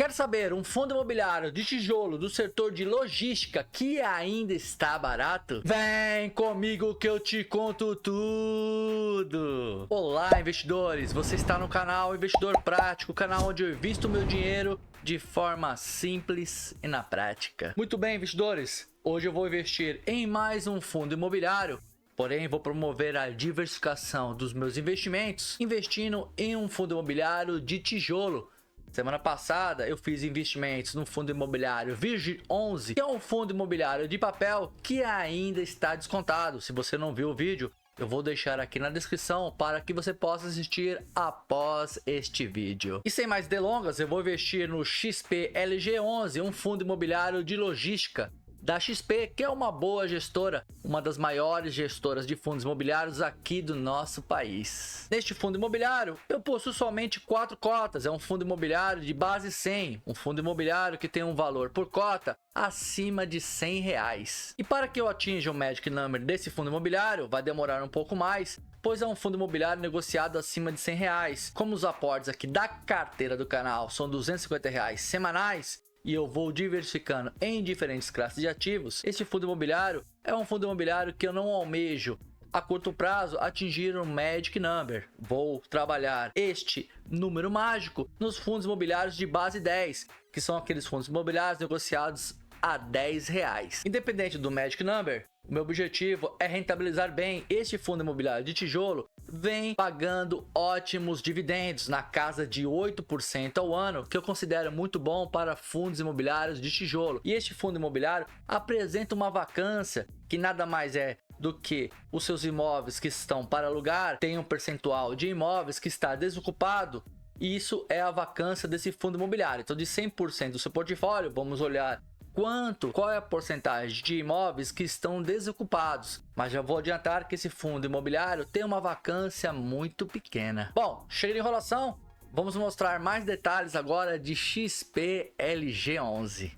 Quer saber um fundo imobiliário de tijolo do setor de logística que ainda está barato? Vem comigo que eu te conto tudo! Olá, investidores! Você está no canal Investidor Prático, o canal onde eu invisto meu dinheiro de forma simples e na prática. Muito bem, investidores! Hoje eu vou investir em mais um fundo imobiliário. Porém, vou promover a diversificação dos meus investimentos investindo em um fundo imobiliário de tijolo. Semana passada eu fiz investimentos no fundo imobiliário Virgin 11, que é um fundo imobiliário de papel que ainda está descontado. Se você não viu o vídeo, eu vou deixar aqui na descrição para que você possa assistir após este vídeo. E sem mais delongas, eu vou investir no XPLG11, um fundo imobiliário de logística da XP, que é uma boa gestora, uma das maiores gestoras de fundos imobiliários aqui do nosso país. Neste fundo imobiliário, eu possuo somente 4 cotas, é um fundo imobiliário de base 100, um fundo imobiliário que tem um valor por cota acima de R$100. E para que eu atinja o Magic Number desse fundo imobiliário, vai demorar um pouco mais, pois é um fundo imobiliário negociado acima de R$100. Como os aportes aqui da carteira do canal são R$250 semanais, e eu vou diversificando em diferentes classes de ativos, este fundo imobiliário é um fundo imobiliário que eu não almejo a curto prazo atingir um Magic Number. Vou trabalhar este número mágico nos fundos imobiliários de base 10, que são aqueles fundos imobiliários negociados a R$10. Independente do Magic Number, o meu objetivo é rentabilizar bem. Este fundo imobiliário de tijolo vem pagando ótimos dividendos, na casa de 8% ao ano, que eu considero muito bom para fundos imobiliários de tijolo. E este fundo imobiliário apresenta uma vacância que nada mais é do que os seus imóveis que estão para alugar, tem um percentual de imóveis que está desocupado. E isso é a vacância desse fundo imobiliário. Então, de 100% do seu portfólio, vamos olhar qual é a porcentagem de imóveis que estão desocupados. Mas já vou adiantar que esse fundo imobiliário tem uma vacância muito pequena. Bom, chega de enrolação, vamos mostrar mais detalhes agora de XPLG11.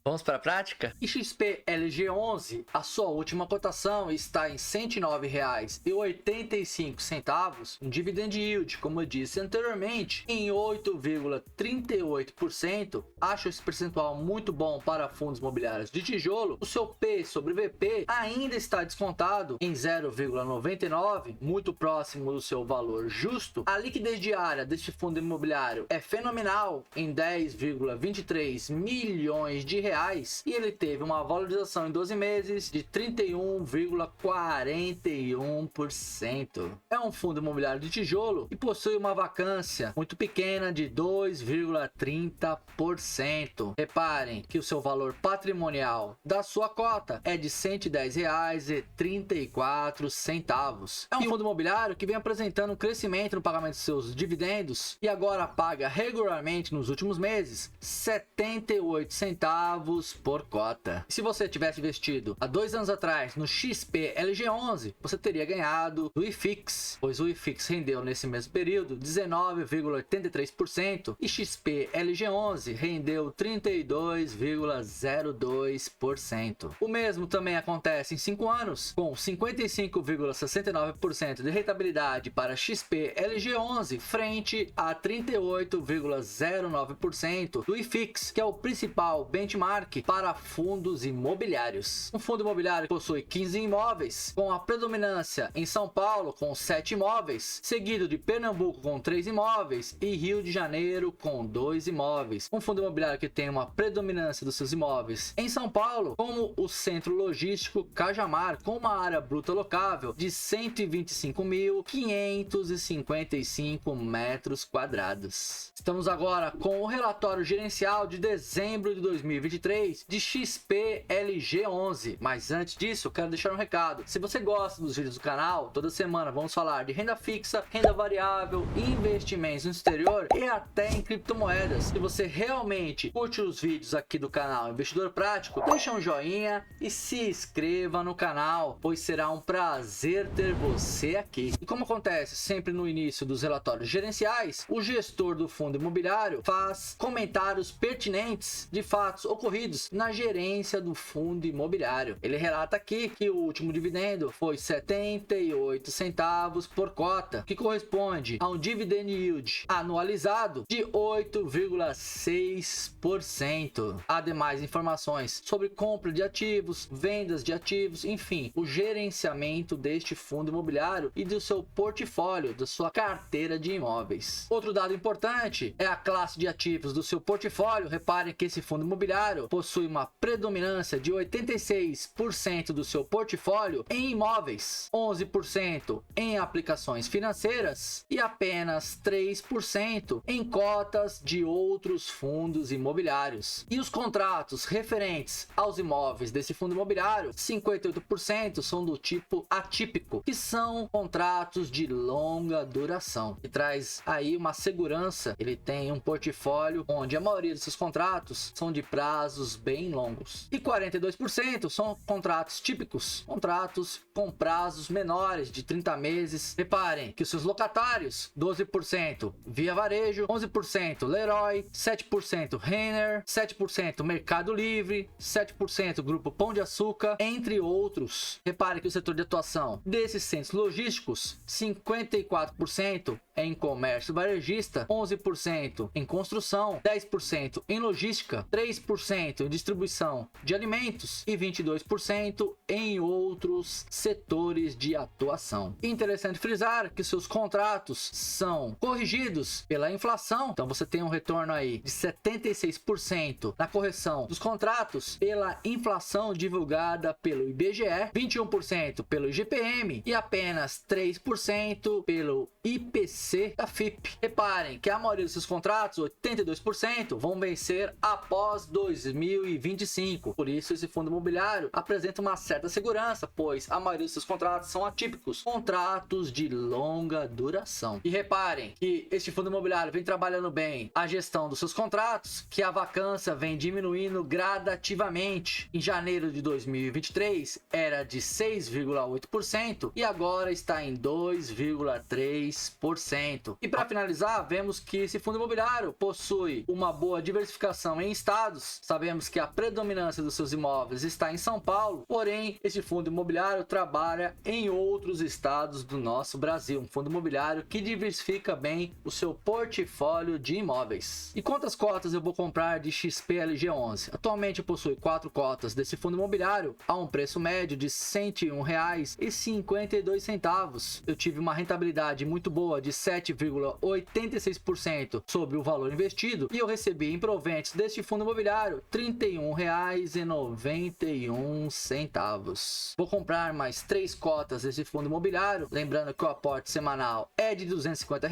Vamos para a prática? E XPLG11, a sua última cotação está em R$ 109,85, um dividend yield, como eu disse anteriormente, em 8,38%. Acho esse percentual muito bom para fundos imobiliários de tijolo. O seu P sobre VP ainda está descontado em 0,99, muito próximo do seu valor justo. A liquidez diária deste fundo imobiliário é fenomenal, em 10,23 milhões de reais. E ele teve uma valorização em 12 meses de 31,41%. É um fundo imobiliário de tijolo e possui uma vacância muito pequena de 2,30%. Reparem que o seu valor patrimonial da sua cota é de R$ 110,34. É um fundo imobiliário que vem apresentando um crescimento no pagamento de seus dividendos e agora paga regularmente nos últimos meses 78 centavos por cota. Se você tivesse investido há 2 anos atrás no XPLG11, você teria ganhado do IFIX, pois o IFIX rendeu nesse mesmo período 19,83% e XPLG11 rendeu 32,02%. O mesmo também acontece em 5 anos, com 55,69% de rentabilidade para XPLG11 frente a 38,09% do IFIX, que é o principal benchmark para fundos imobiliários. Um fundo imobiliário possui 15 imóveis, com a predominância em São Paulo com 7 imóveis, seguido de Pernambuco com 3 imóveis e Rio de Janeiro com 2 imóveis. Um fundo imobiliário que tem uma predominância dos seus imóveis em São Paulo, como o Centro Logístico Cajamar, com uma área bruta locável de 125.555 metros quadrados. Estamos agora com o relatório gerencial de dezembro de 2023 de XPLG11. Mas antes disso, eu quero deixar um recado. Se você gosta dos vídeos do canal, toda semana vamos falar de renda fixa, renda variável, investimentos no exterior e até em criptomoedas. Se você realmente curte os vídeos aqui do canal Investidor Prático, deixa um joinha e se inscreva no canal, pois será um prazer ter você aqui. E como acontece sempre no início dos relatórios gerenciais, o gestor do fundo imobiliário faz comentários pertinentes de fatos ocorridos ocorridos na gerência do fundo imobiliário. Ele relata aqui que o último dividendo foi 78 centavos por cota, que corresponde a um dividend yield anualizado de 8,6%. Há demais informações sobre compra de ativos, vendas de ativos, enfim, o gerenciamento deste fundo imobiliário e do seu portfólio, da sua carteira de imóveis. Outro dado importante é a classe de ativos do seu portfólio. Reparem que esse fundo imobiliário possui uma predominância de 86% do seu portfólio em imóveis, 11% em aplicações financeiras e apenas 3% em cotas de outros fundos imobiliários. E os contratos referentes aos imóveis desse fundo imobiliário, 58% são do tipo atípico, que são contratos de longa duração, que traz aí uma segurança. Ele tem um portfólio onde a maioria desses contratos são de prazos bem longos. E 42% são contratos típicos, contratos com prazos menores de 30 meses. Reparem que os seus locatários, 12% Via Varejo, 11% Leroy, 7% Renner, 7% Mercado Livre, 7% Grupo Pão de Açúcar, entre outros. Repare que o setor de atuação desses centros logísticos, 54% é em comércio varejista, 11% em construção, 10% em logística, 3% em distribuição de alimentos e 22% em outros setores de atuação. Interessante frisar que seus contratos são corrigidos pela inflação, então você tem um retorno aí de 76% na correção dos contratos pela inflação divulgada pelo IBGE, 21% pelo IGPM e apenas 3% pelo IPC da FIP. Reparem que a maioria desses contratos, 82%, vão vencer após 2025. Por isso, esse fundo imobiliário apresenta uma certa segurança, pois a maioria desses contratos são atípicos, contratos de longa duração. E reparem que este fundo imobiliário vem trabalhando bem a gestão dos seus contratos, que a vacância vem diminuindo gradativamente. Em janeiro de 2023 era de 6,8% e agora está em 2,3%. E para finalizar, vemos que esse fundo imobiliário possui uma boa diversificação em estados. Sabemos que a predominância dos seus imóveis está em São Paulo, porém esse fundo imobiliário trabalha em outros estados do nosso Brasil. Um fundo imobiliário que diversifica bem o seu portfólio de imóveis. E quantas cotas eu vou comprar de XP-LG11? Atualmente eu possuo 4 cotas desse fundo imobiliário a um preço médio de R$ 101,52. Eu tive uma rentabilidade muito boa de 7,86% sobre o valor investido e eu recebi em proventes deste fundo imobiliário R$ 31,91. Vou comprar mais 3 cotas desse fundo imobiliário, lembrando que o aporte semanal é de R$ 250,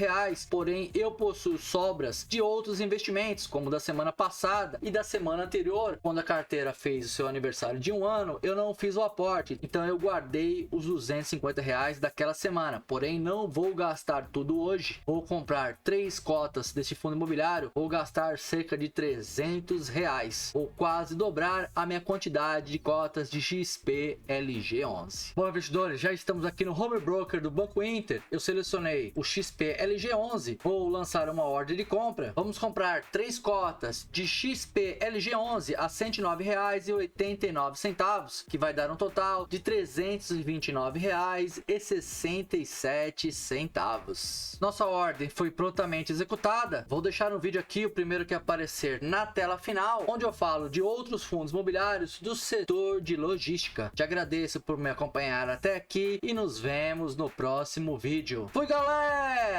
porém eu possuo sobras de outros investimentos, como da semana passada e da semana anterior, quando a carteira fez o seu aniversário de 1 ano, eu não fiz o aporte, então eu guardei os R$ 250 daquela semana, porém não vou gastar tudo hoje. Vou comprar 3 cotas deste fundo imobiliário, vou gastar cerca de R$ 300, ou quase dobrar a minha quantidade de cotas de XP-LG11. Bom, investidores, já estamos aqui no Home Broker do Banco Inter. Eu selecionei o XP-LG11, vou lançar uma ordem de compra. Vamos comprar 3 cotas de XP-LG11 a R$ 109,89, que vai dar um total de R$ 329,67. Nossa ordem foi prontamente executada. Vou deixar no vídeo aqui o primeiro que aparecer na tela final, onde eu falo de outros fundos imobiliários do setor de logística. Te agradeço por me acompanhar até aqui e nos vemos no próximo vídeo. Fui, galera!